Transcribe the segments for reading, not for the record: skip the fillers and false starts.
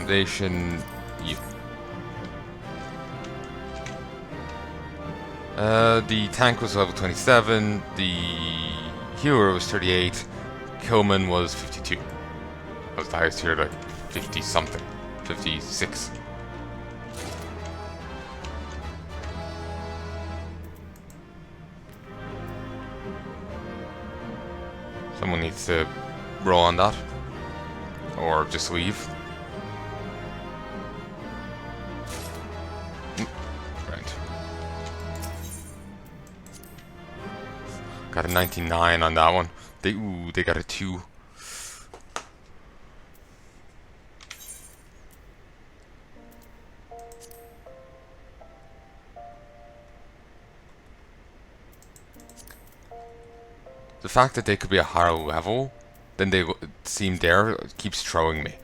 Foundation. You. The tank was level 27. The healer was 38. Acumen was 52. That was the highest here, like 50 something. 56. Someone needs to roll on that. Or just leave. Right. Got a 99 on that one. They got a 2. The fact that they could be a higher level than they seem there keeps throwing me.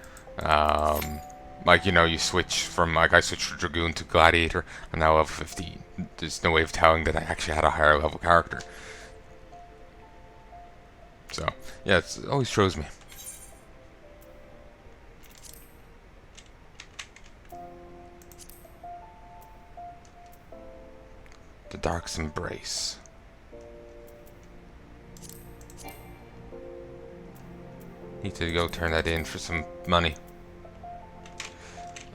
Like, you know, you switch from, like, I switched from Dragoon to Gladiator, and now level 15. There's no way of telling that I actually had a higher level character. So, yeah, it always throws me. The Dark's Embrace. Need to go turn that in for some money.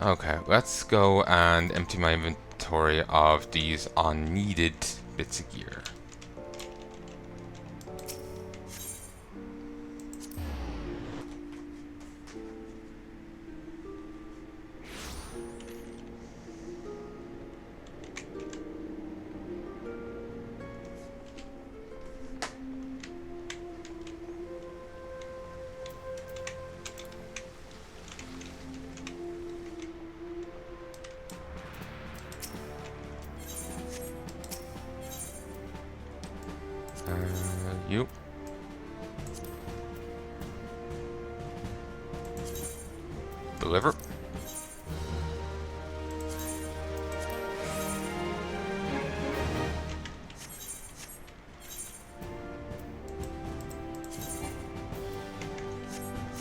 Okay, let's go and empty my inventory of these unneeded bits of gear. You. Deliver.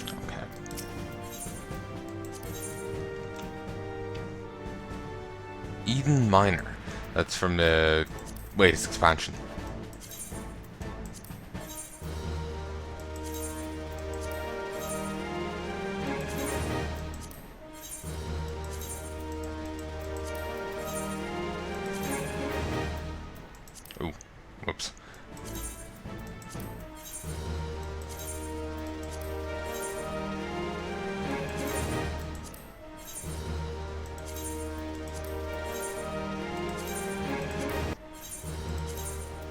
Okay. Eden Minor. That's from the latest expansion. Ooh, whoops.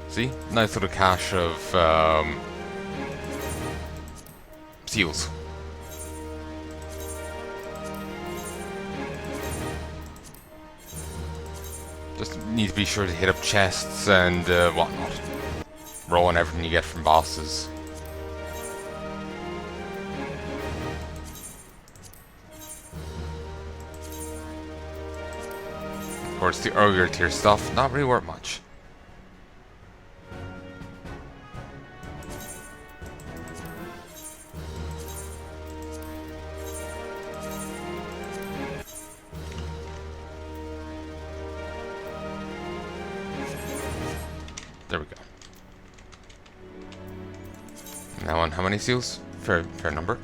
See? Nice little cache of seals. Just need to be sure to hit up chests and whatnot. Roll on everything you get from bosses. Of course, the earlier tier stuff, not really worth much. There we go. Now on how many seals? Fair number.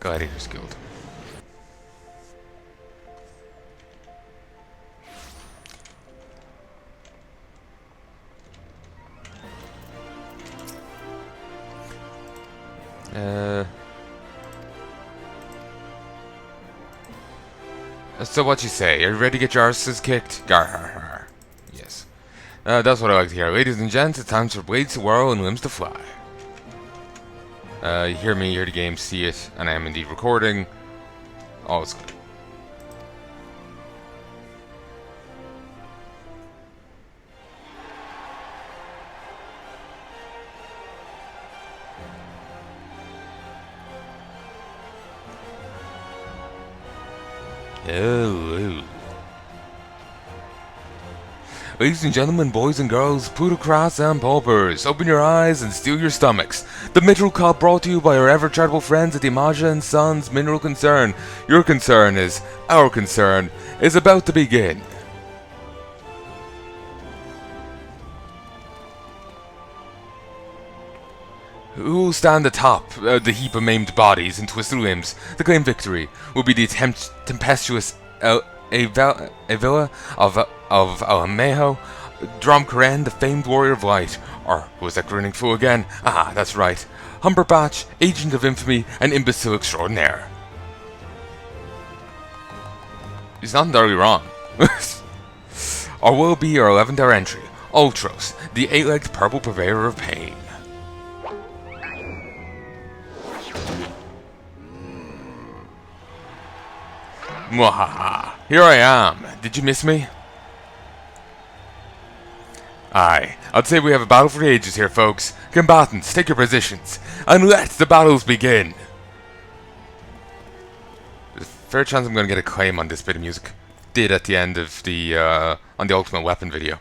Gladiator's Guild. So what you say? Are you ready to get your arses kicked? Gar har har. Yes. That's what I like to hear. Ladies and gents, it's time for blades to whirl and limbs to fly. You hear me, you hear the game, see it, and I am indeed recording. All is good. Hello. Ladies and gentlemen, boys and girls, plutocrats and paupers, open your eyes and steel your stomachs. The Mineral Cup brought to you by our ever-charitable friends at the Imaja & Sons Mineral Concern. Your concern is our concern is about to begin. Who will stand atop the heap of maimed bodies and twisted limbs to claim victory will be the tempestuous Avila of Alamejo, Drum Karen, the famed warrior of light, or who was that grinning fool again? Ah, that's right, Humberbatch, agent of infamy and imbecile extraordinaire. He's not entirely wrong. Or will be our 11th hour entry, Ultros, the 8-legged purple purveyor of pain. Mwahaha, here I am. Did you miss me? Aye, I'd say we have a battle for the ages here, folks. Combatants, take your positions, and let the battles begin. There's a fair chance I'm going to get a claim on this bit of music. Did at the end of the, on the Ultimate Weapon video.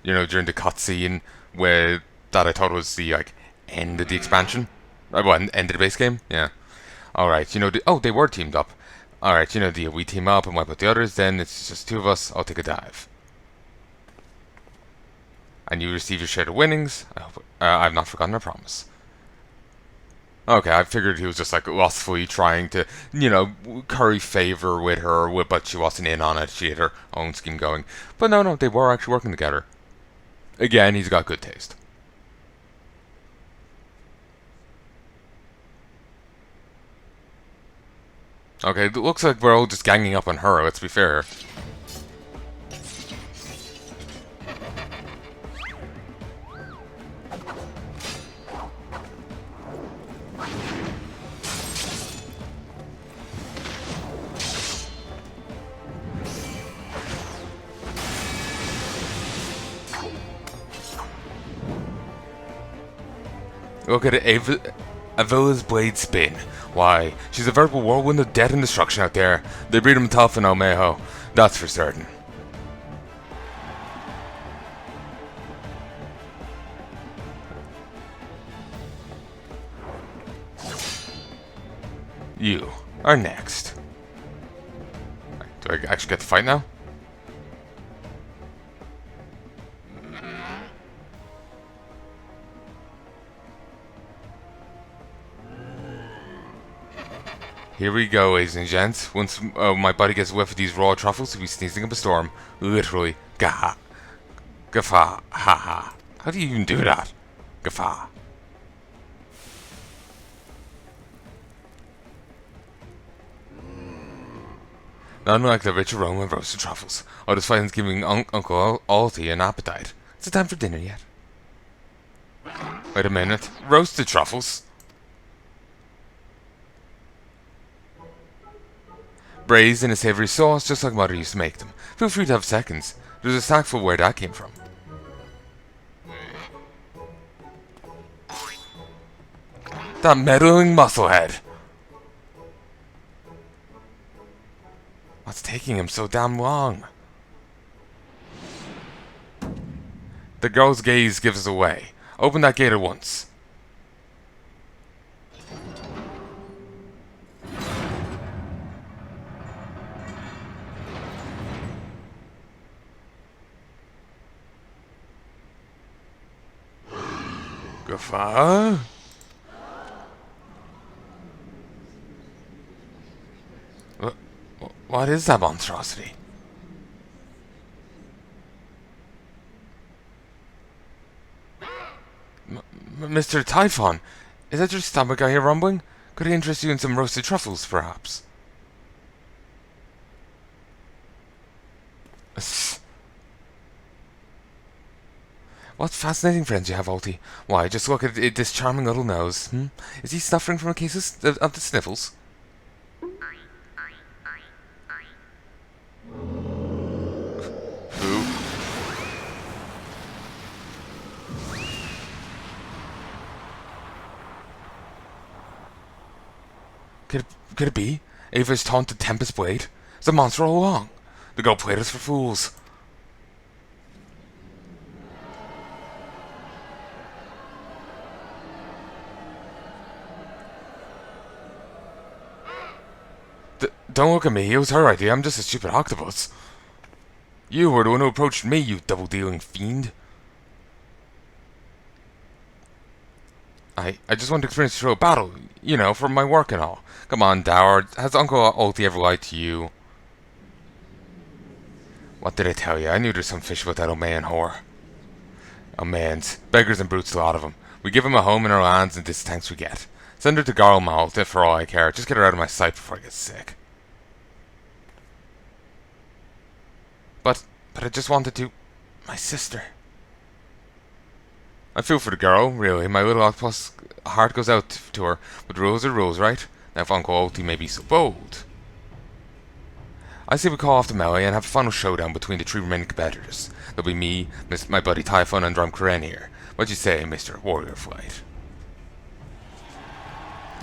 You know, during the cutscene where that I thought was the, like, end of the expansion. Well, end of the base game? Yeah. Alright, you know, oh, they were teamed up. Alright, you know, we team up and wipe out the others, then it's just two of us, I'll take a dive. And you receive your share of winnings. I hope, I've not forgotten my promise. Okay, I figured he was just like lustfully trying to, you know, curry favor with her, but she wasn't in on it, she had her own scheme going. But no, they were actually working together. Again, he's got good taste. Okay, it looks like we're all just ganging up on her, let's be fair. Look at Avila's blade spin. Why, she's a veritable whirlwind of death and destruction out there. They breed them tough in Almejo, that's for certain. You are next. Do I actually get to fight now? Here we go, ladies and gents. Once my buddy gets a whiff of these raw truffles, he'll be sneezing up a storm. Literally. Gaha. Gaffa. Ha ha. How do you even do that? Gaffa. Not unlike the rich aroma of roasted truffles. All this fighting's giving Uncle Ul'dah an appetite. Is it time for dinner yet? Wait a minute. Roasted truffles? Braised in a savory sauce, just like Mother used to make them. Feel free to have seconds. There's a sack for where that came from. That meddling musclehead! What's taking him so damn long? The girl's gaze gives us away. Open that gate at once. Gaffa? What is that monstrosity? Mr. Typhon, is that your stomach I hear rumbling? Could I interest you in some roasted truffles, perhaps? What fascinating friends you have, Ul'dah. Why, just look at this charming little nose. Is he suffering from a case of the sniffles? Who? Could it be? Ava's taunted Tempest Blade? It's a monster all along. The girl played us for fools. Don't look at me. It was her idea. I'm just a stupid octopus. You were the one who approached me, you double-dealing fiend. I just want to experience through a battle, you know, for my work and all. Come on, Dower. Has Uncle Ul'dah ever lied to you? What did I tell you? I knew there's some fish about that Oman whore. Omans. Beggars and brutes, a lot of them. We give them a home in our lands, and this is thanks we get. Send her to Garlmalt, for all I care. Just get her out of my sight before I get sick. But I just wanted to... My sister. I feel for the girl, really. My little octopus heart goes out to her. But rules are rules, right? Now if Uncle Ul'dah may be so bold. I say we call off the melee and have a final showdown between the 3 remaining competitors. There'll be me, my buddy Typhon, and Drumcaren here. What'd you say, Mr. Warrior Flight?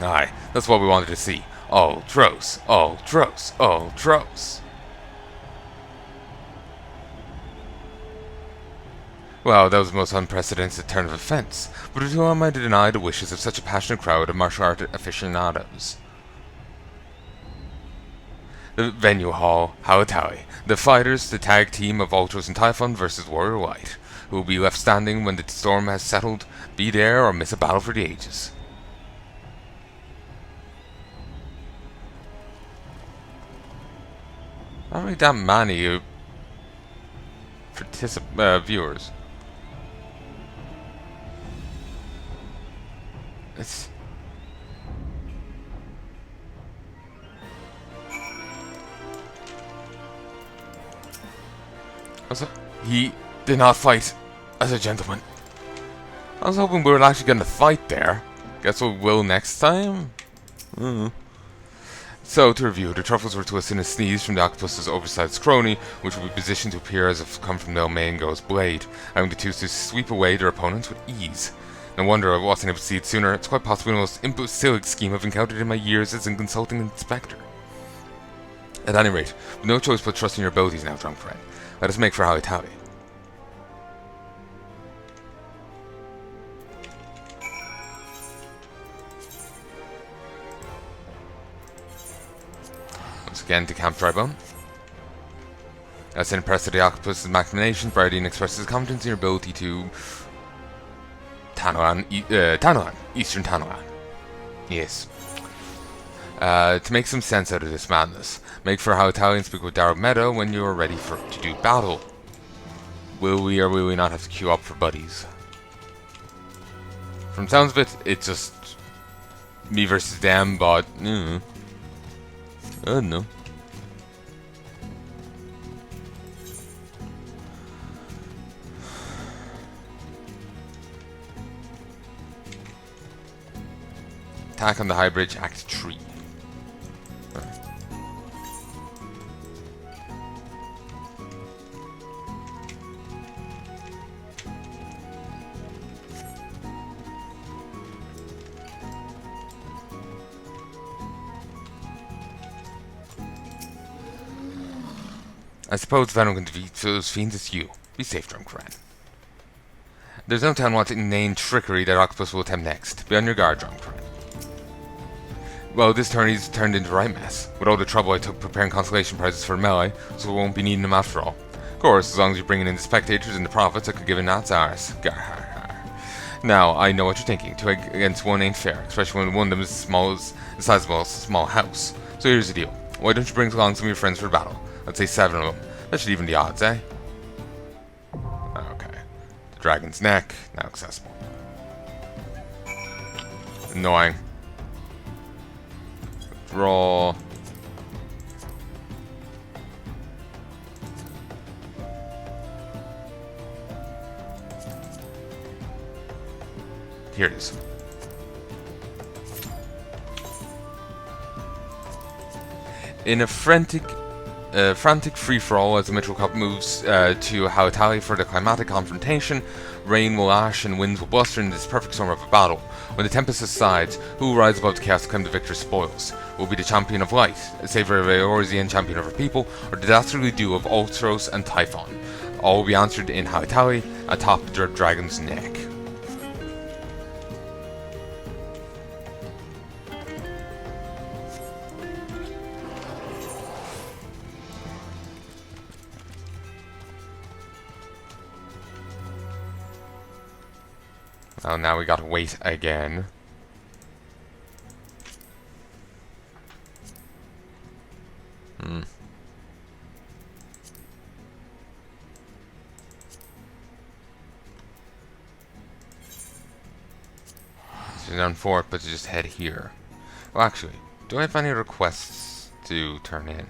Aye, that's what we wanted to see. Ultros, Ultros, Ultros. Well, that was the most unprecedented turn of events, but who am I to deny the wishes of such a passionate crowd of martial art aficionados? The venue hall, Hawatali. The fighters, the tag team of Ultros and Typhon versus Warrior White, who will be left standing when the storm has settled, be there or miss a battle for the ages. Not really that many viewers. It's... He did not fight as a gentleman. I was hoping we were actually going to fight there. Guess we will next time? So, to review, the truffles were twisted and sneezed from the octopus's oversized crony, which would be positioned to appear as if come from the Mango's blade, allowing the two to sweep away their opponents with ease. No wonder I wasn't able to see it sooner. It's quite possibly the most imbecilic scheme I've encountered in my years as a consulting inspector. At any rate, with no choice but trusting your abilities now, drunk friend, let us make for Hawatali. Once again to Camp Drybone. As impressed with the octopus's machinations, Bardine expresses confidence in your ability to... Tanoan, Eastern Tanoan. Yes. To make some sense out of this madness, make for Hawatali and speak with Darrow Meadow when you are ready to do battle. Will we or will we not have to queue up for buddies? From sounds of it, it's just me versus them, but I don't know. Attack on the High Bridge, Act 3. I suppose if anyone can defeat those fiends, it's you. Be safe, Drumcaren. There's no telling what inane trickery that Octopus will attempt next. Be on your guard, Drumcaren. Well, this tourney's turned into a right mess. With all the trouble I took preparing consolation prizes for Melee, so we won't be needing them after all. Of course, as long as you're bringing in the spectators and the profits, I could give a gnat's ours. Now, I know what you're thinking. 2 against 1 ain't fair, especially when one of them is the size of a small house. So here's the deal. Why don't you bring along some of your friends for the battle? Let's say 7 of them. That should even the odds, eh? Okay. The Dragon's Neck, now accessible. Annoying. Draw. Here it is. In a frantic free-for-all as the Mitchell Cup moves to Hawatali for the climatic confrontation, rain will lash and winds will bluster in this perfect storm of a battle. When the tempest subsides, who will rise above the chaos to claim the victor's spoils? will be the champion of light, Saver of Eorzean, champion of our people, or the dastardly duo of Ultros and Typhon. All will be answered in Haitali atop the dragon's neck. Oh, now we gotta wait again. So down for it, but to just head here. Well, actually, do I have any requests to turn in?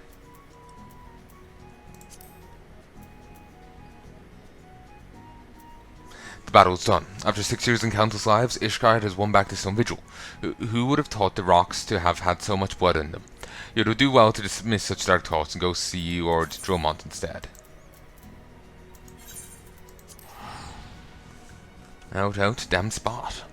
The battle's done. After 6 years in countless lives, Ishgard has won back the Stone Vigil. Who would have thought the rocks to have had so much blood in them? Yet it would do well to dismiss such dark thoughts and go see Lord Dromont instead. Out, damn spot.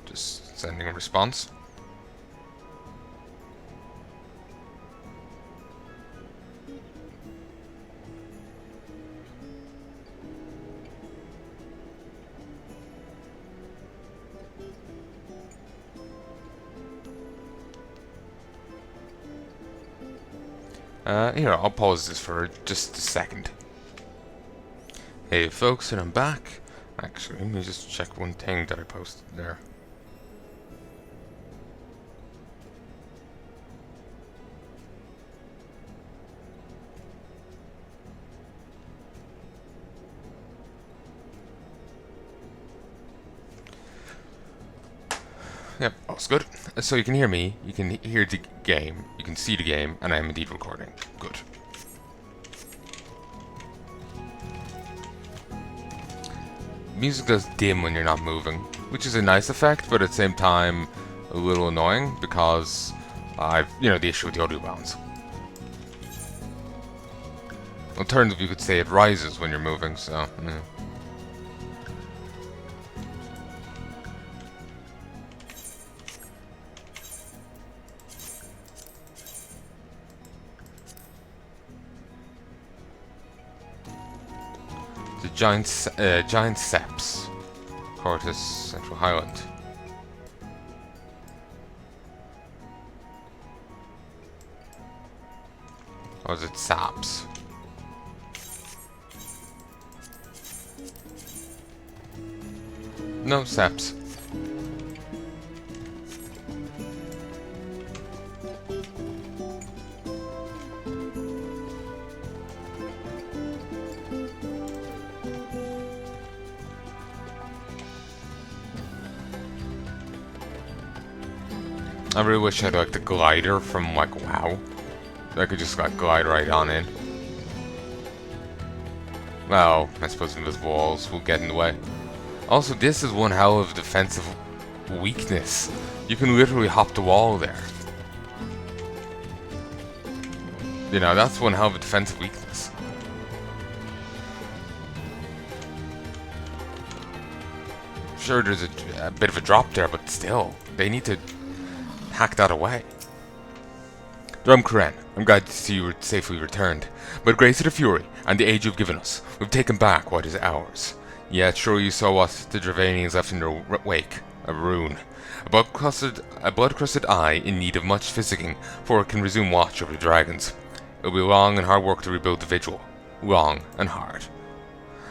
Just sending a response. Here, I'll pause this for just a second. Hey folks, and I'm back. Actually, let me just check one thing that I posted there. Yep, all's good. So you can hear me, you can hear the game, you can see the game, and I am indeed recording. Good. Music does dim when you're not moving, which is a nice effect, but at the same time a little annoying because the issue with the audio bounds. Alternatively, you could say it rises when you're moving, so yeah. Giant Seps, Cortus, Central Highland. Or is it Saps? No, Seps. I really wish I had like the glider from like WoW. I could just like glide right on in. Well, I suppose invisible walls will get in the way. Also, this is one hell of defensive weakness. You can literally hop the wall there. You know, that's one hell of a defensive weakness. Sure, there's a bit of a drop there, but still, they need to hack that away. Drum Karen, I'm glad to see you safely returned. But grace of the Fury and the age you've given us, we've taken back what is ours. Yet sure you saw what the Dravanians left in their wake, a rune. A blood-crusted eye in need of much physicking before it can resume watch over the dragons. It'll be long and hard work to rebuild the Vigil. Long and hard.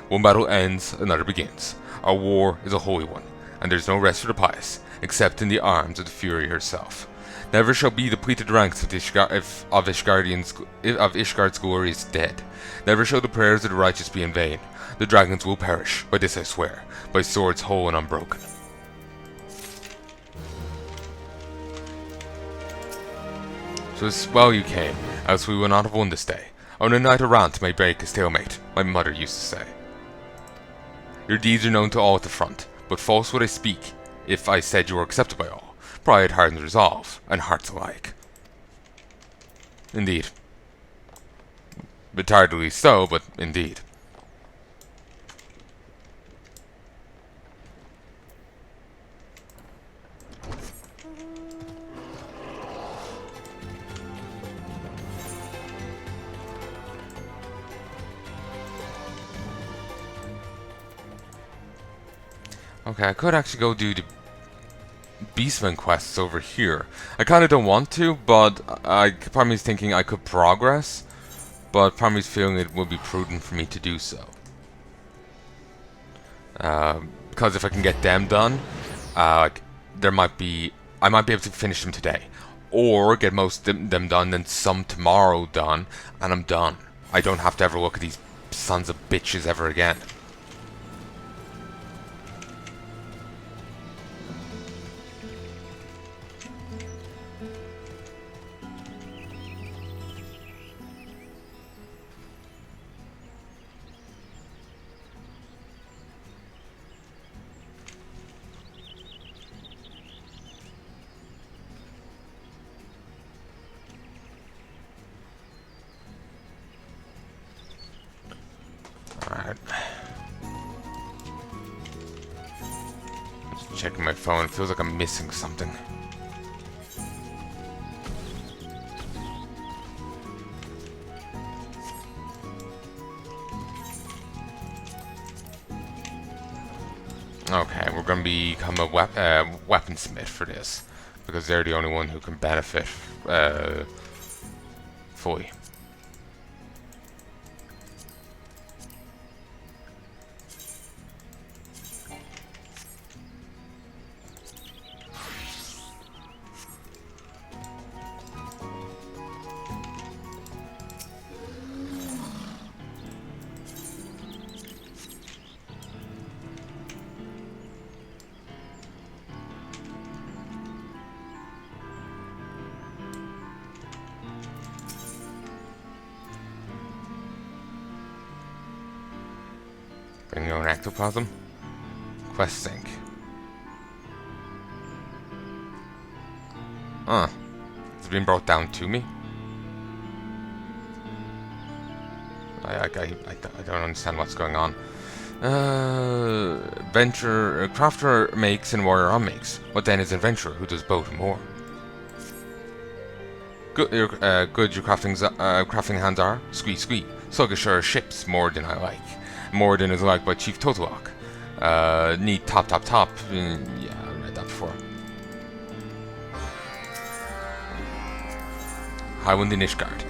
One battle ends, another begins. Our war is a holy one, and there's no rest for the pious, except in the arms of the Fury herself. Never shall be depleted ranks of Ishgard's glorious dead. Never shall the prayers of the righteous be in vain. The dragons will perish, by this I swear, by swords whole and unbroken. So as well you came, else we will not have won this day. On a night a rant may break a stalemate, my mother used to say. Your deeds are known to all at the front, but false would I speak if I said you were accepted by all. Pride hardens resolve, and hearts alike. Indeed. Retardedly so, but indeed. Okay, I could actually go do the Beastman quests over here. I kind of don't want to, but part of me is thinking I could progress, but part of me is feeling it would be prudent for me to do so. Because if I can get them done, I might be able to finish them today, or get most of them done, then some tomorrow done, and I'm done. I don't have to ever look at these sons of bitches ever again. Alright. Just checking my phone. It feels like I'm missing something. Okay, we're gonna become a weaponsmith for this, because they're the only one who can benefit fully. Bring your own ectoplasm. Quest sync. It's been brought down to me. I don't understand what's going on. Crafter makes and warrior makes. What then is adventurer who does both and more? Good your crafting hands are. Squee squee. Sluggish are ships more than I like. More than is liked by Chief Totolok. Need top. Yeah, I read that before. Highwind and Ishgard.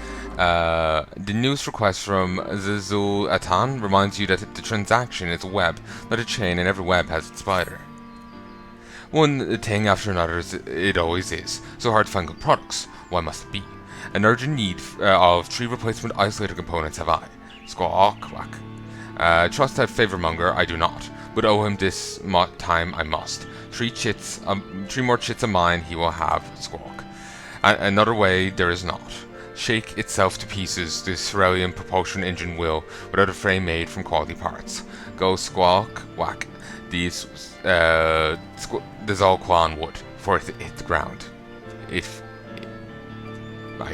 The news request from Ul'dah reminds you that the transaction is a web, not a chain, and every web has its spider. One thing after another, it always is. So hard to find good products. Why must it be? An urgent need of 3 replacement isolator components have I. Squawk, whack. Trust that favormonger, I do not, but owe him this time I must. 3 more chits of mine he will have, squawk. Another way there is not. Shake itself to pieces, the Cerulean propulsion engine will, without a frame made from quality parts. Go squawk, whack. These, all Quan wood, for it hit the ground. I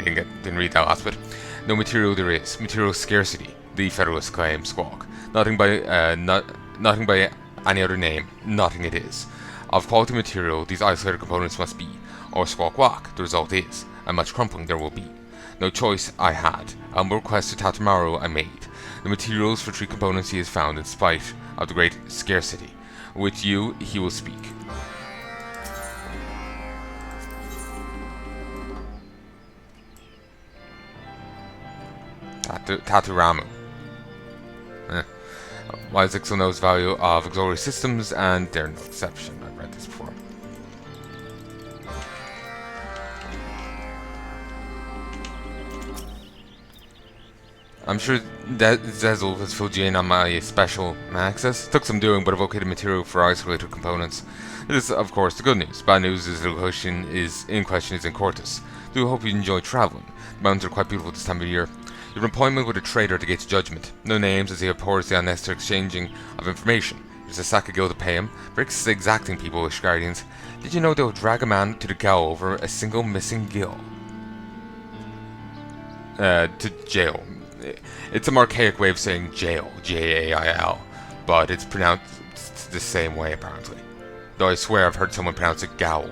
didn't read that last bit. No material there is, material scarcity, the Federalists claim, squawk. Nothing by any other name, nothing it is. Of quality material, these isolated components must be, or squawk walk, the result is, and much crumpling there will be. No choice I had, a request to Tatamaru I made. The materials for 3 components he has found in spite of the great scarcity. With you, he will speak. Taturamu. Isaac knows value of auxiliary systems, and they're no exception. I've read this before. I'm sure that Zezel has filled you in on my special access. Took some doing, but I've located material for isolated components. This is, of course, the good news. Bad news is the location is in Cortus. Do hope you enjoy traveling. The mountains are quite beautiful this time of year. Your appointment with a trader at the Gates of Judgment. No names, as he abhors the unnecessary exchanging of information. There's a sack of gold to pay him. Bricks is exacting people with guardians. Did you know they'll drag a man to the cow over a single missing gill? To jail. It's a archaic way of saying jail, Jail, but it's pronounced the same way apparently. Though I swear I've heard someone pronounce it gowl.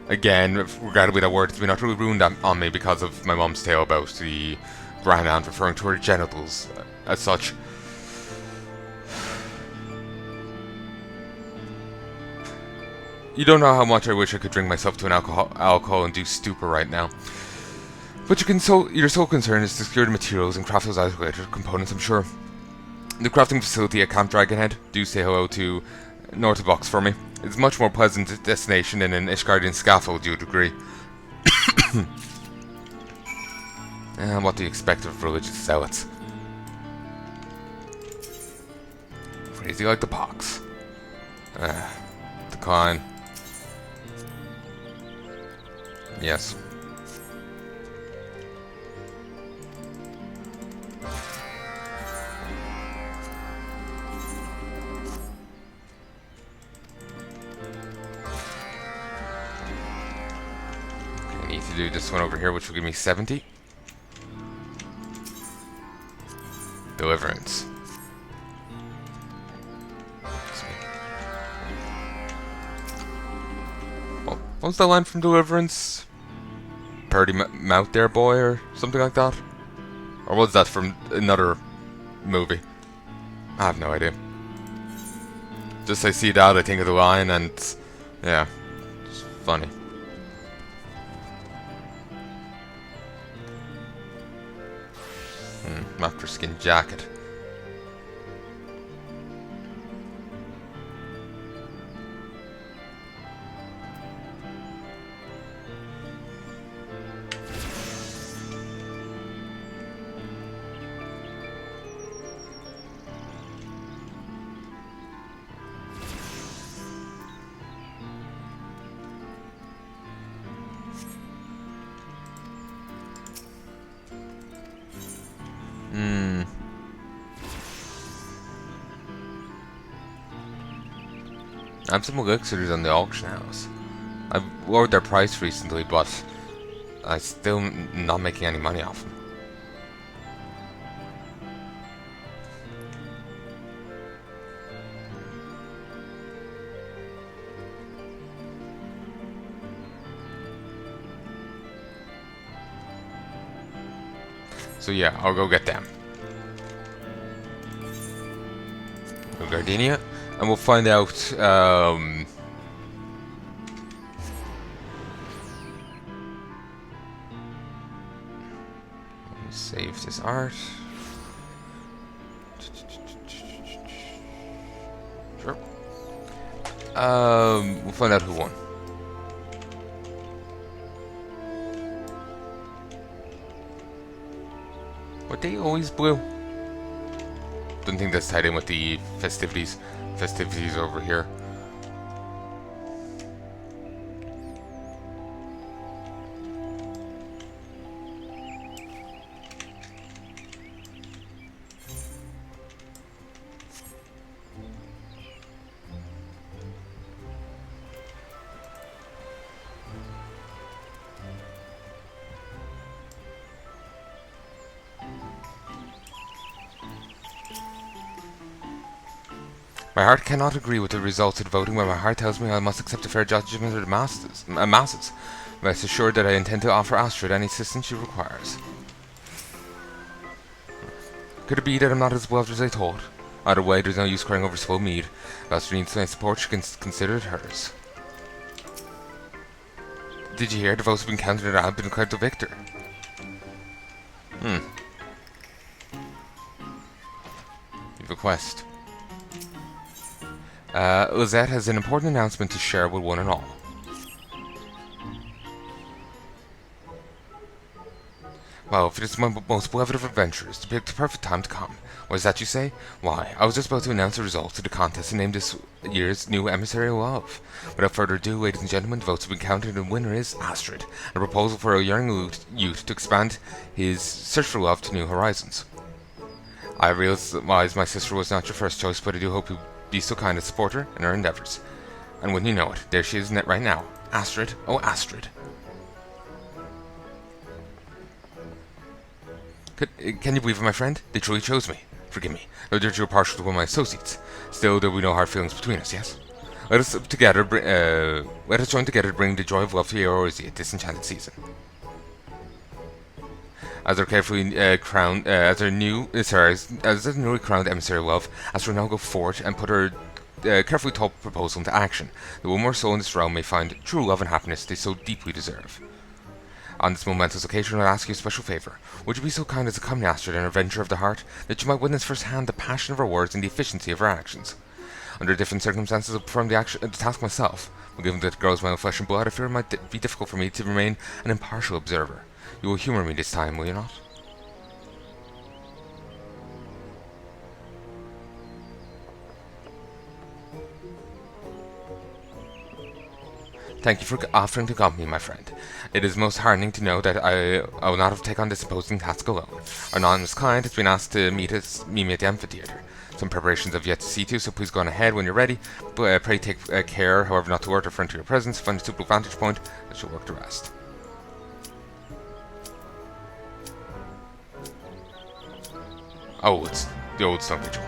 Again, regrettably that word has been utterly ruined on me because of my mum's tale about the grandaunt referring to her genitals as such. You don't know how much I wish I could drink myself to an alcohol-induced stupor right now. But your sole concern is to secure the materials and craft those isolated components, I'm sure. The crafting facility at Camp Dragonhead, do say hello to Nald'thal for me. It's a much more pleasant destination than an Ishgardian scaffold, you'd agree. And what do you expect of religious zealots? Crazy like the pox. Decline. Yes. I need to do this one over here, which will give me 70. Deliverance. What was that line from Deliverance? Purdy mouth there, boy, or something like that? Or was that from another movie? I have no idea. Just I see that, I think of the line, and yeah, it's funny. After skin jacket. I have some elixirs on the auction house. I've lowered their price recently, but I'm still not making any money off them. So yeah, I'll go get them. Go Gardenia. And we'll find out, save this art. Sure. We'll find out who won. Were they always blue? Don't think that's tied in with the festivities over here. My heart cannot agree with the results of voting, but my heart tells me I must accept a fair judgment of the masses. Rest assured that I intend to offer Astrid any assistance she requires. Could it be that I'm not as beloved as I thought? Either way, there's no use crying over spilled mead. If Astrid needs my support, she can consider it hers. Did you hear? The votes have been counted and I have been declared the victor. You have a quest. Lizette has an important announcement to share with one and all. Well, if it is my most beloved of adventurers, to pick the perfect time to come. What is that you say? Why, I was just about to announce the results of the contest and name this year's new emissary of love. Without further ado, ladies and gentlemen, the votes have been counted and the winner is Astrid, a proposal for a young youth to expand his search for love to new horizons. I realize my sister was not your first choice, but I do hope you'll be so kind to support her in her endeavors. And when you know it, there she is right now. Astrid. Oh, Astrid. Can you believe it, my friend? They truly chose me. Forgive me, though you were partial to one of my associates. Still, there will be no hard feelings between us, yes? Let us join together to bring the joy of love to Eorzea this enchanted season. As their carefully crowned, as their newly crowned emissary of love, Astrid will now go forward and put her carefully thought proposal into action. That one more soul in this realm may find true love and happiness they so deeply deserve. On this momentous occasion, I'll ask you a special favour. Would you be so kind as to accompany Astrid in her venture of the heart, that you might witness firsthand the passion of her words and the efficiency of her actions? Under different circumstances, I'll perform the task myself, but given that the girl is my own flesh and blood, I fear it might be difficult for me to remain an impartial observer. You will humour me this time, will you not? Thank you for offering to accompany me, my friend. It is most heartening to know that I will not have to take on this imposing task alone. Our anonymous client has been asked to meet me at the amphitheatre. Some preparations I've yet to see to, so please go on ahead when you're ready. But pray take care, however, not to alert or front to your presence. Find a suitable vantage point that shall work the rest. Oh, it's the old stone Vigil.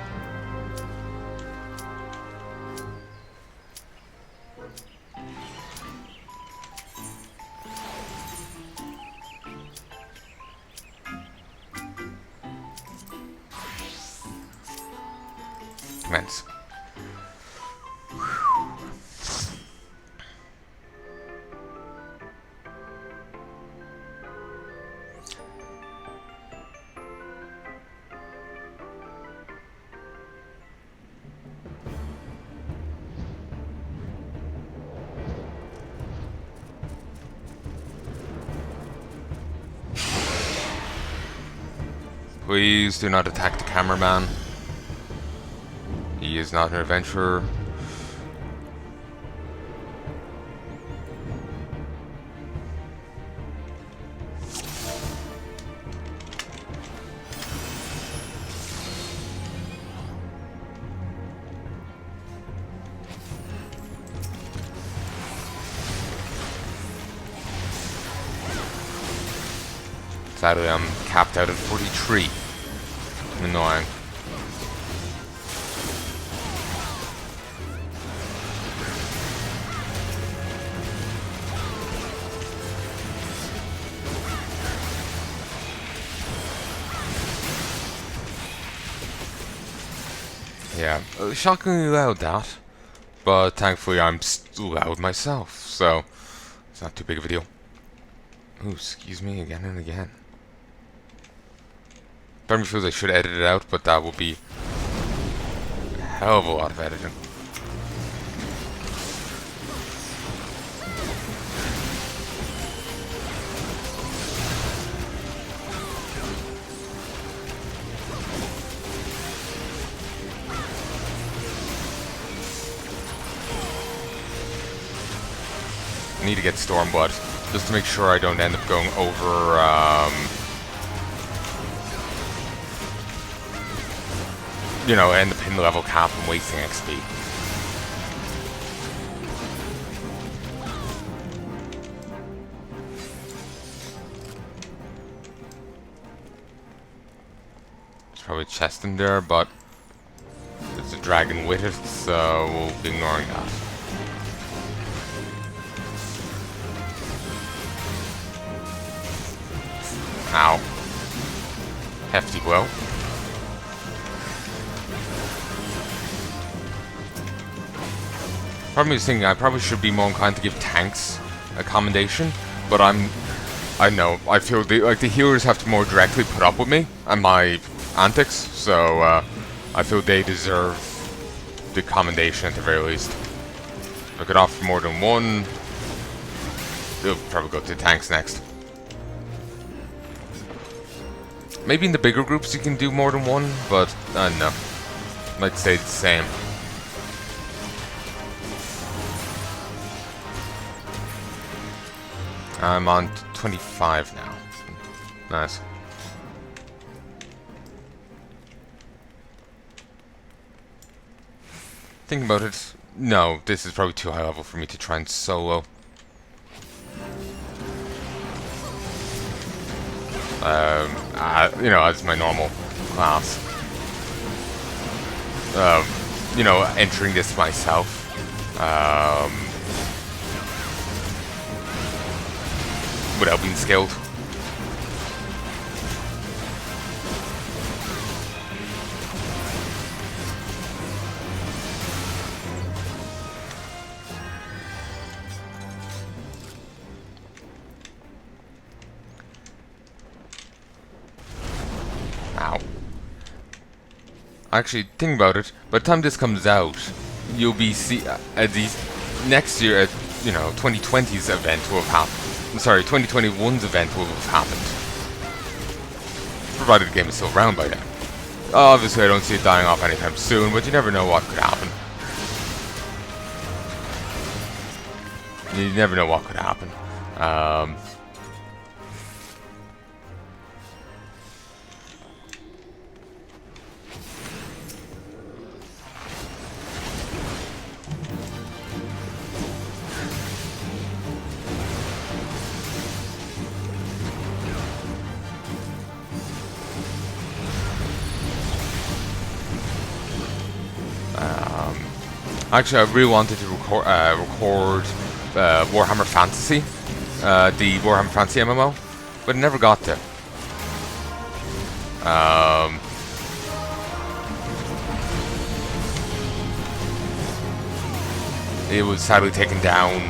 Commence. Please do not attack the cameraman. He is not an adventurer. Sadly, I'm capped out at 43. Annoying. Yeah, shockingly loud that, but thankfully I'm still loud myself, so it's not too big of a deal. Ooh, excuse me again and again. Part of me feels I should edit it out, but that will be a hell of a lot of editing. I need to get Stormblood, just to make sure I don't end up going over, you know, end up hitting the level cap and wasting XP. There's probably a chest in there, but there's a dragon with it, so we'll be ignoring that. Ow. Hefty blow. Part of me is thinking I probably should be more inclined to give tanks a commendation, but I know, I feel the healers have to more directly put up with me and my antics, so I feel they deserve the commendation at the very least. If I could offer more than one, they'll probably go to tanks next. Maybe in the bigger groups you can do more than one, but I don't know. Might stay the same. I'm on 25 now. Nice. Thinking about it, no, this is probably too high level for me to try and solo. You know, as my normal class. You know, entering this myself. Without being skilled. Ow. Actually, think about it. By the time this comes out, you'll be at the next year, at you know, 2020's event will have happened. I'm sorry, 2021's event will have happened. Provided the game is still around by then. Obviously, I don't see it dying off anytime soon, but you never know what could happen. You never know what could happen. Actually, I really wanted to record Warhammer Fantasy, the Warhammer Fantasy MMO, but I never got to. It was sadly taken down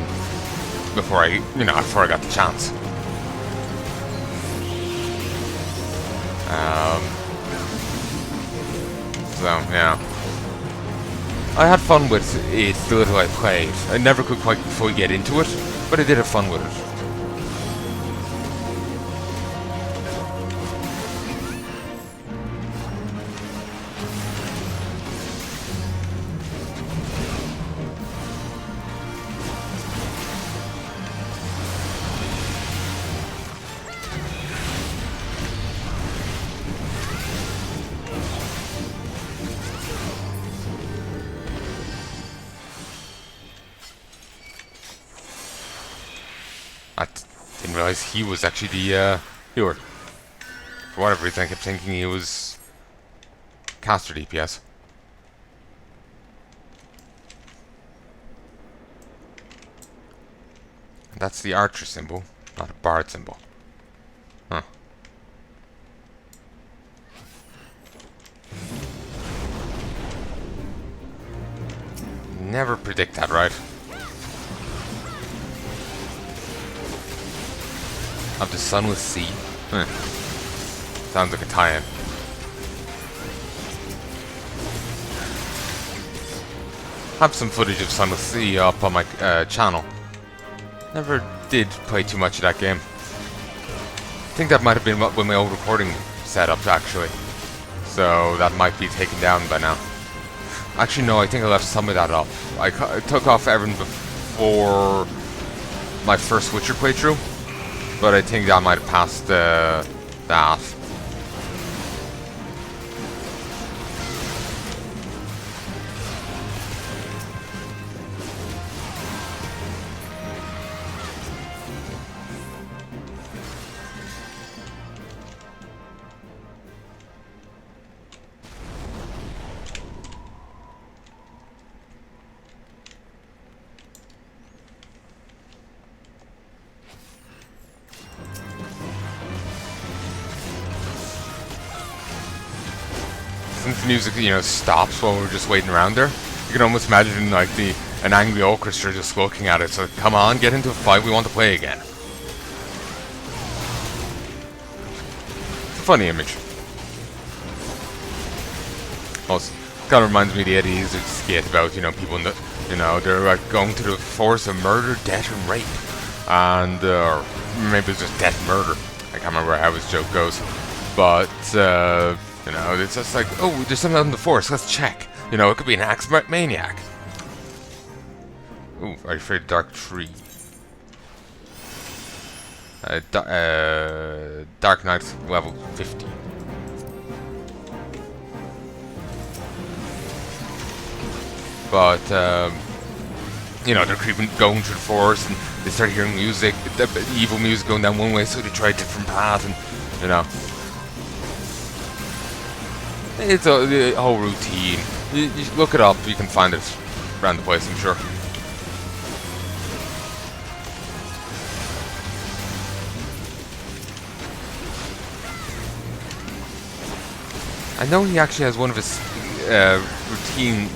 before before I got the chance. So yeah. I had fun with it the little I played. I never could quite fully get into it, but I did have fun with it. I didn't realize he was actually the healer. For whatever reason, I kept thinking he was caster DPS. That's the archer symbol, not a bard symbol. Huh. Never predict that, right? Of the Sunless Sea? Sounds like a tie-in. Have some footage of Sunless Sea up on my channel. Never did play too much of that game. I think that might have been with my old recording setup, actually. So that might be taken down by now. Actually, no, I think I left some of that up. I took off everything before my first Witcher playthrough. But I think that might have passed that. Since the music, you know, stops while we're just waiting around there, you can almost imagine like an angry orchestra just looking at it. So come on, get into a fight. We want to play again. It's a funny image. Also, kind of reminds me of the Eddie Izzard skit about people in the, they're like going to the force of murder, death, and rape, and or maybe it's just death and murder. I can't remember how his joke goes, but. It's just like, oh, there's something out in the forest, let's check. It could be an axe maniac. Ooh, are you afraid of dark tree? Dark Knight level 50. but you know, they're creeping, going through the forest, and they start hearing music, the evil music going down one way, so they try a different path, and you know, it's a whole routine. You look it up, you can find it around the place, I'm sure. I know he actually has one of his routine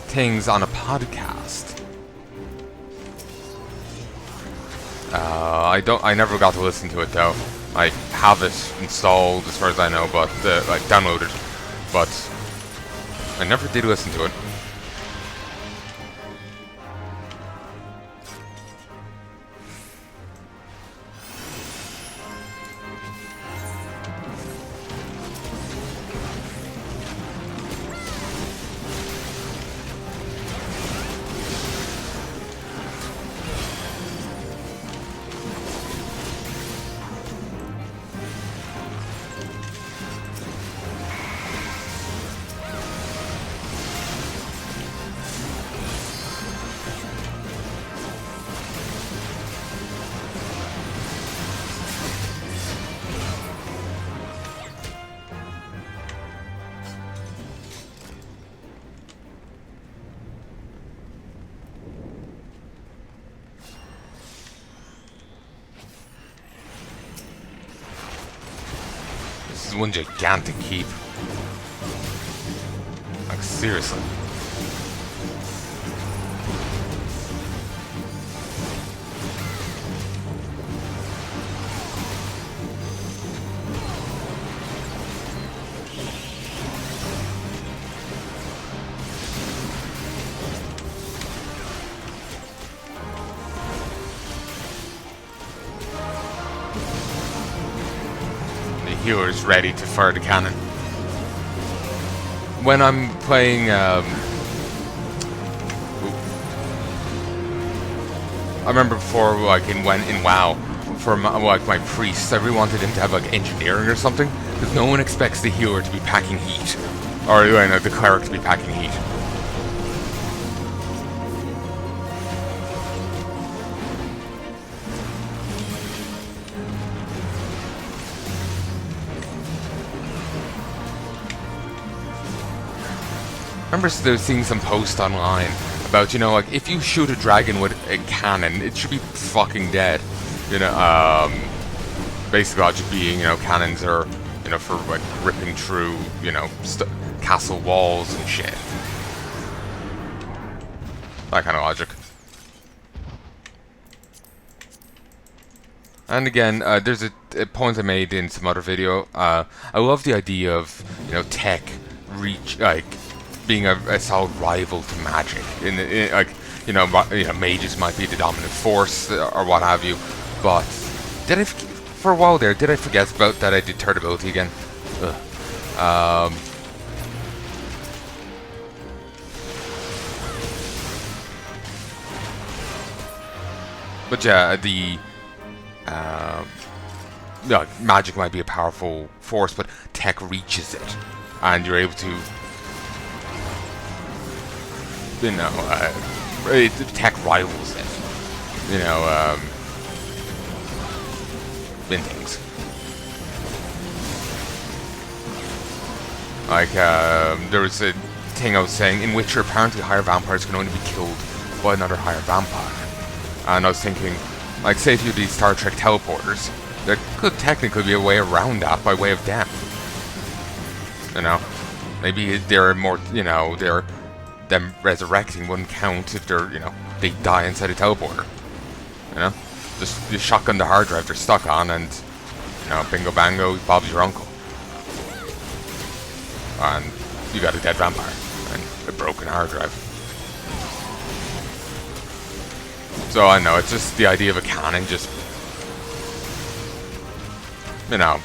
things on a podcast. I never got to listen to it though. I have it installed as far as I know, but like downloaded, but I never did listen to it. This is one gigantic keep. Like, seriously. Healer's ready to fire the cannon. When I'm playing, I remember before, like in WoW, for my priests, I really wanted him to have like engineering or something, because no one expects the healer to be packing heat, or you know, the cleric to be packing heat. I remember seeing some post online about, you know, like, if you shoot a dragon with a cannon, it should be fucking dead. You know, basically logic being, you know, cannons are, you know, for, like, ripping through, you know, castle walls and shit. That kind of logic. And again, there's a point I made in some other video. I love the idea of, you know, tech being a solid rival to magic. Like, you know, mages might be the dominant force or what have you. But for a while there, did I forget about that I did third ability again? Ugh. But yeah, magic might be a powerful force, but tech reaches it, and you're able to, you know, tech rivals it, you know, in things. Like, there was a thing I was saying, in Witcher, apparently higher vampires can only be killed by another higher vampire. And I was thinking, like, say if you do these Star Trek teleporters, there could technically be a way around that by way of them. You know? Maybe they're more, you know, them resurrecting wouldn't count if they're, you know, they die inside a teleporter. You know? Just you shotgun the hard drive they're stuck on and, you know, bingo bango, Bob's your uncle. And you got a dead vampire and a broken hard drive. So I know, it's just the idea of a cannon just, you know,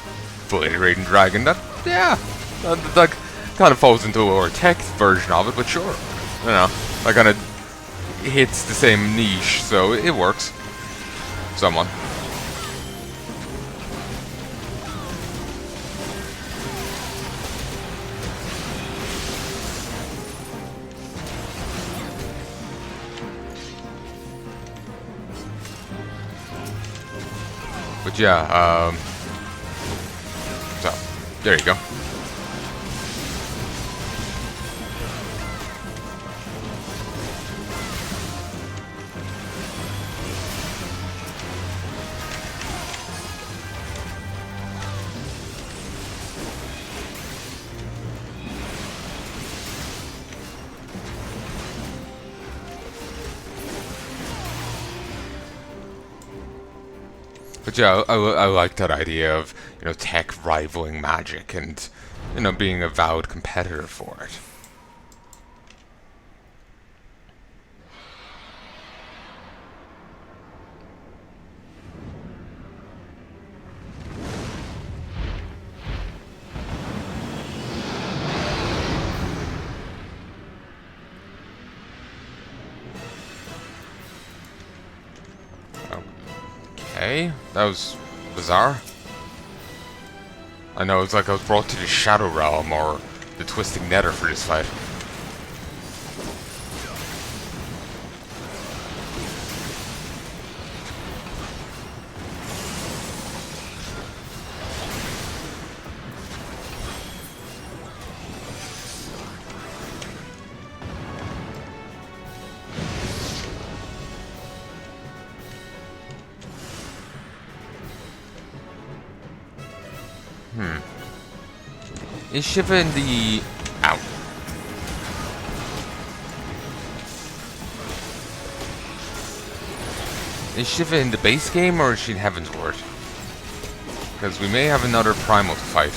obliterating dragon. That, yeah, that kind of falls into a lower tech version of it, but sure, you know, that kind of hits the same niche, so it works. Someone. But yeah, so, there you go. But yeah, I like that idea of, you know, tech rivaling magic and, you know, being a vowed competitor for it. Okay, that was bizarre. I know, it's like I was brought to the Shadow Realm or the Twisting Nether for this fight. Is Shiva in the... Ow. Is Shiva in the base game, or is she in Heaven's Ward? Because we may have another Primal to fight.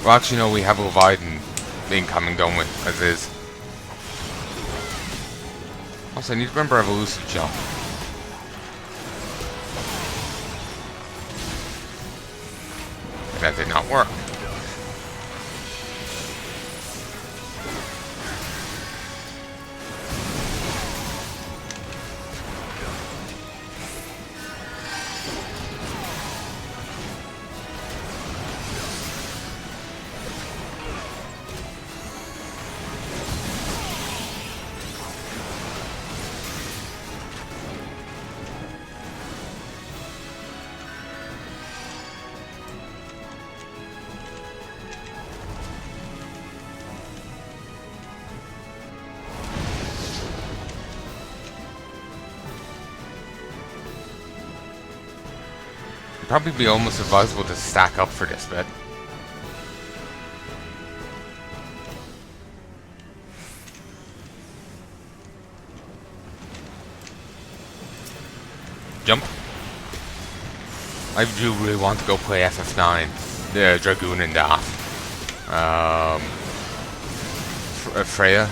Well, actually, no, we have Leviathan incoming, don't we? As is. Also, I need to remember I have Elusive Jump. That did not work. Probably be almost advisable to stack up for this bit. Jump. I do really want to go play FF9, the Dragoon and Daft. Freya?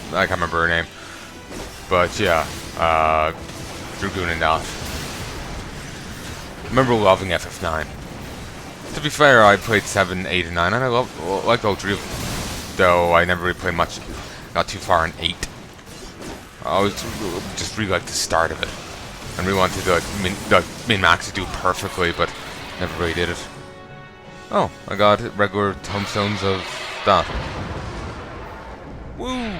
I can't remember her name. But yeah, Dragoon and Daft. I remember loving FF9. To be fair, I played 7, 8, and 9, and I liked all three of them. Though I never really played much, got too far in 8. I was just really like the start of it. And really wanted to min-max it, do it perfectly, but never really did it. Oh, I got regular tombstones of that. Woo!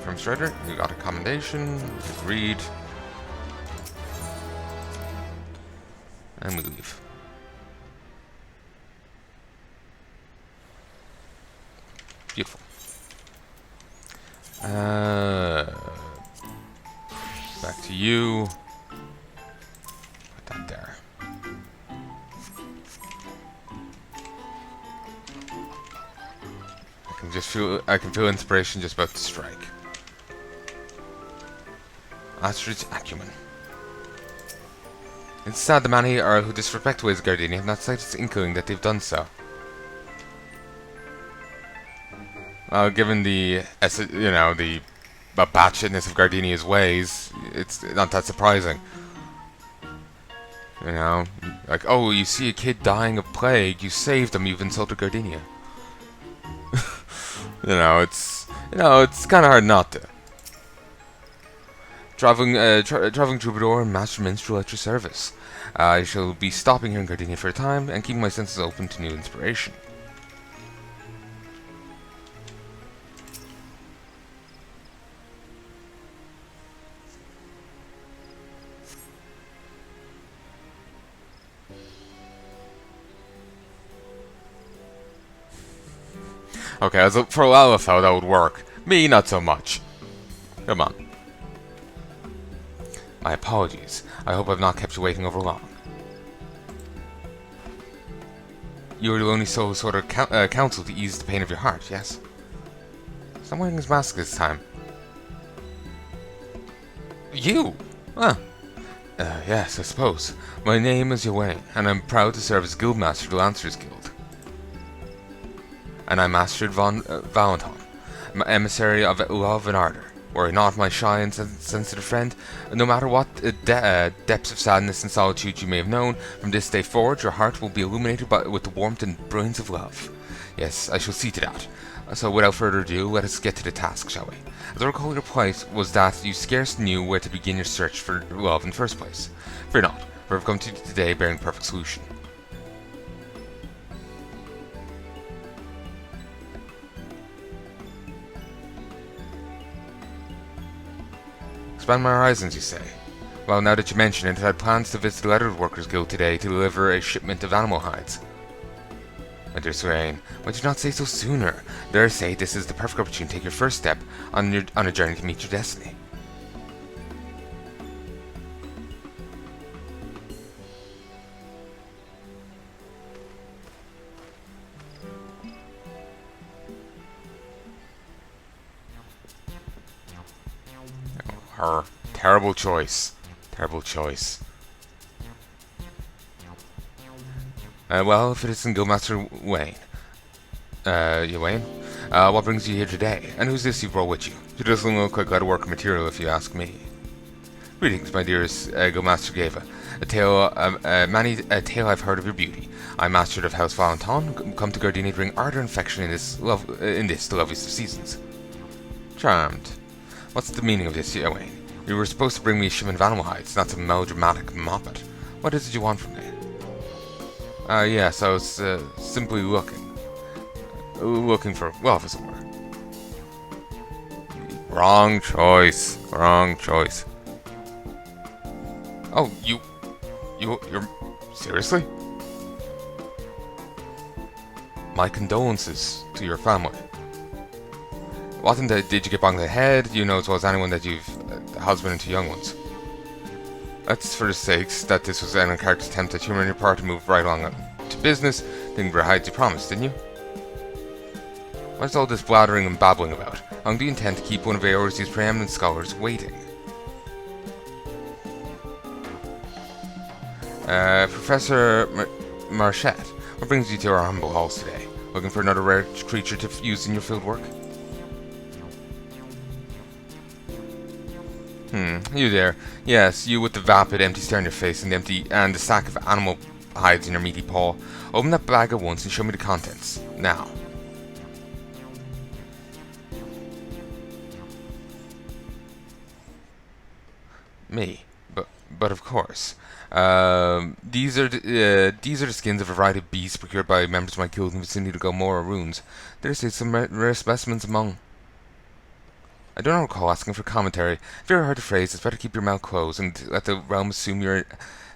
From Strider, we got a commendation, read, and we leave. Beautiful. Back to you. Put that there. I can feel inspiration just about to strike. Astrid's Acumen. It's sad the many are who disrespect ways of Gardenia have not slightest inkling that they've done so. Given the the batshitness of Gardenia's ways, it's not that surprising. You know, like, oh, you see a kid dying of plague, you saved them, you've insulted Gardenia. It's kind of hard not to. Traveling troubadour and master minstrel at your service. I shall be stopping here in Gardenia for a time and keeping my senses open to new inspiration. Okay, as for Nald'thal, that would work. Me, not so much. Come on. My apologies. I hope I've not kept you waiting over long. You are the only soul who sought our counsel to ease the pain of your heart, yes? He's not wearing his mask this time. You? Huh. Yes, I suppose. My name is Ywain, and I'm proud to serve as Guildmaster of the Lancers Guild. And I'm Astrid von Valenton, emissary of Love and Ardor. Worry not, my shy and sensitive friend. No matter what depths of sadness and solitude you may have known, from this day forward your heart will be illuminated with the warmth and brilliance of love. Yes, I shall see to that. So without further ado, let us get to the task, shall we? As I recall, your plight was that you scarce knew where to begin your search for love in the first place. Fear not, for I've come to you today bearing the perfect solution. Expand my horizons, you say? Well, now that you mention it, I had plans to visit the Leather Workers Guild today to deliver a shipment of animal hides. My dear Swain, why did you not say so sooner? Dare I say this is the perfect opportunity to take your first step on a journey to meet your destiny. Her. Terrible choice. Terrible choice. Well, if it isn't Guildmaster Wayne. Wayne? What brings you here today? And who's this you've brought with you? She doesn't look like leather worker material if you ask me. Greetings, my dearest Guildmaster Gava. A tale I've heard of your beauty. I'm Astrid of House Valenton, come to Gardenia to bring ardor and affection in this, the loveliest of seasons. Charmed. What's the meaning of this, Wayne? You were supposed to bring me a shipment of animal hides, not some melodramatic moppet. What is it you want from me? Yes, I was simply looking for love, as it were. Wrong choice. Wrong choice. Oh, you're seriously? My condolences to your family. Did you get banged in the head? You know as well as anyone that you've a husband and two young ones. That's for the sakes that this was an uncharacteristic attempt at humor on your part to move right along to business. Didn't bring hides you promised, didn't you? What's all this blathering and babbling about? How long do you intend to keep one of Eorze's preeminent scholars waiting? Professor Marchette, what brings you to our humble halls today? Looking for another rare creature to use in your field work? You there. Yes, you with the vapid, empty stare on your face and the sack of animal hides in your meaty paw. Open that bag at once and show me the contents. Now. Me. But of course. These are the skins of a variety of beasts procured by members of my guild in the vicinity to Gomorrah runes. There's some rare specimens among. I do not recall asking for commentary. If you ever heard the phrase, it's better keep your mouth closed and let the realm assume you're a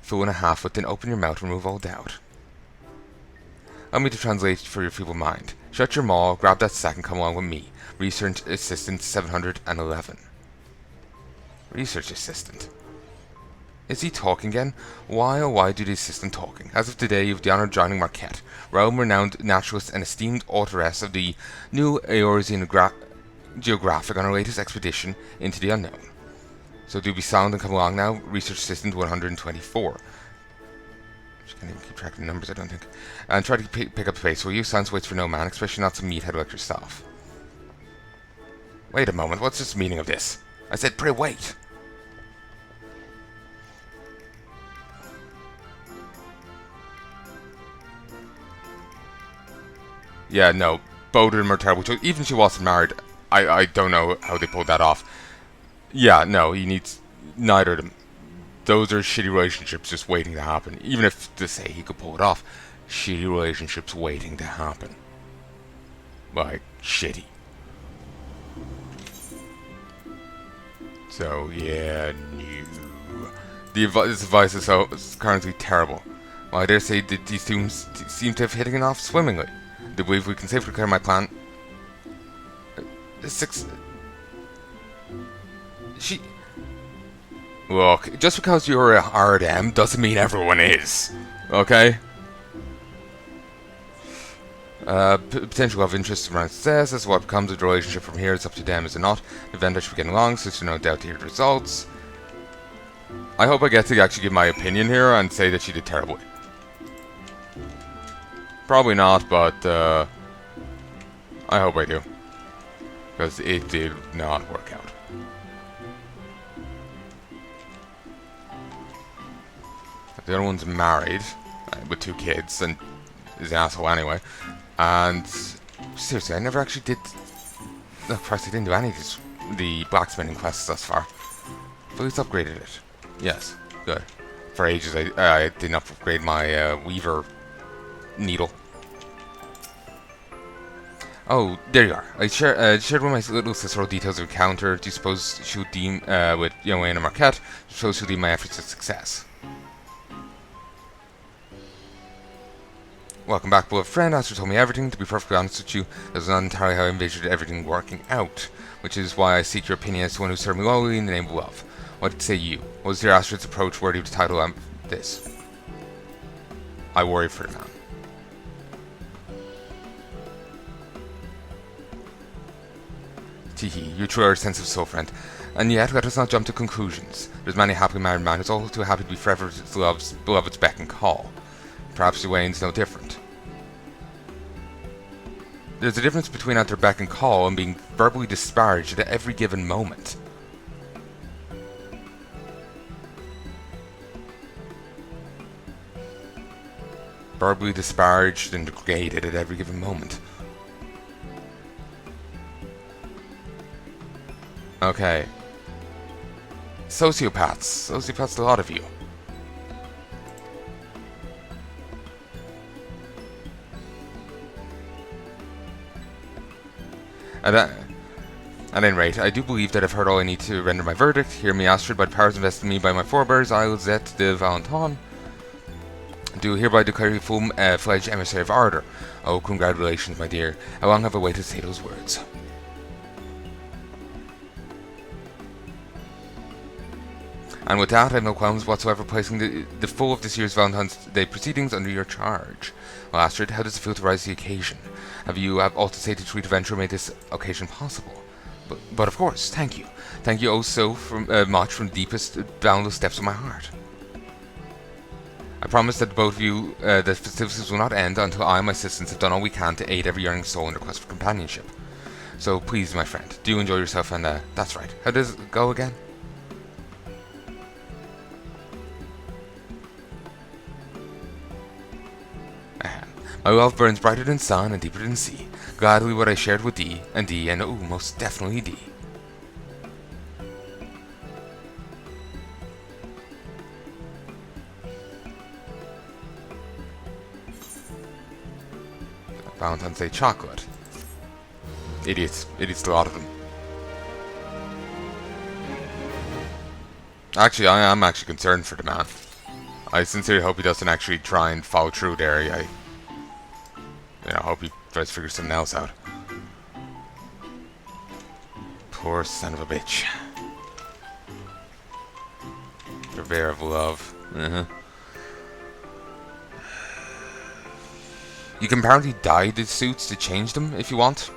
fool and a half, but then open your mouth and remove all doubt. Allow me to translate for your feeble mind. Shut your maw, grab that sack, and come along with me. Research Assistant 711. Research Assistant. Is he talking again? Why, oh why do the assistant talking? As of today, you have the honour of joining Marquette, realm-renowned naturalist and esteemed authoress of the New Eorzean Geographic on our latest expedition into the unknown. So do be silent and come along now. Research Assistant 124. She can't even keep track of the numbers, I don't think. And try to pick up the pace, will you? Silence waits for no man, especially not some meathead like yourself. Wait a moment, what's the meaning of this? I said, pray wait! Yeah, no. Both of them are terrible. Even if she wasn't married, I don't know how they pulled that off. Yeah, no, he needs neither of them. Those are shitty relationships just waiting to happen. Even if, to say, he could pull it off, shitty relationships waiting to happen. Like, shitty. So, yeah, no. This advice is currently terrible. Well, I dare say that these two seem to have hit it off swimmingly. Do believe we can safely declare my plan. She... Look, just because you're a hard M doesn't mean everyone is. Okay? Potential love interest around success. As what becomes of the relationship from here. It's up to them, is it not? The event I should be getting along, so there's no doubt to hear the results. I hope I get to actually give my opinion here and say that she did terribly. Probably not, but I hope I do. Because it did not work out. The other one's married, with 2 kids, and is an asshole anyway. And seriously, I never actually did. No, Christ, I didn't do any of the blacksmithing quests thus far. But at least upgraded it. Yes, good. For ages, I did not upgrade my weaver needle. Oh, there you are. I shared with my little sister details of encounter. Do you suppose she would deem with young Wayne and Marquette? Do you suppose she would deem my efforts a success? Welcome back, beloved friend. Astrid told me everything. To be perfectly honest with you, that was not entirely how I envisioned everything working out, which is why I seek your opinion as to one who served me loyally in the name of love. What say you? What was your Astrid's approach worthy of the title of this? I worry for the man. Teehee, you truly are a sensitive soul, friend. And yet, let us not jump to conclusions. There's many happily married men who's all too happy to be forever at his beloved's beck and call. Perhaps Dwayne's no different. There's a difference between at their beck and call and being verbally disparaged at every given moment. Verbally disparaged and degraded at every given moment. Okay. Sociopaths. Sociopaths, a lot of you. At any rate, I do believe that I've heard all I need to render my verdict. Hear me, Astrid, by the powers invested in me by my forebears, Il'dah de Valentin. Do hereby declare you full-fledged emissary of Ardor. Oh, congratulations, my dear. How long have I waited to say those words? And with that, I have no qualms whatsoever placing the full of this year's Valentine's Day proceedings under your charge. Well, Astrid, how does it feel to rise to the occasion? Have you all to say to treat adventure made this occasion possible? But of course, thank you. Thank you oh so much from the deepest, boundless depths of my heart. I promise that both of you, the festivities will not end until I and my assistants have done all we can to aid every yearning soul in their quest for companionship. So please, my friend, do enjoy yourself and, that's right. How does it go again? My love burns brighter than sun and deeper than sea. Gladly what I shared with thee, and oh, most definitely thee. Valentine's Day chocolate. Idiots. Idiots, a lot of them. Actually, I am actually concerned for the man. I sincerely hope he doesn't actually try and follow through there. I hope he tries to figure something else out. Poor son of a bitch. Purveyor of love. You can apparently dye the suits to change them if you want.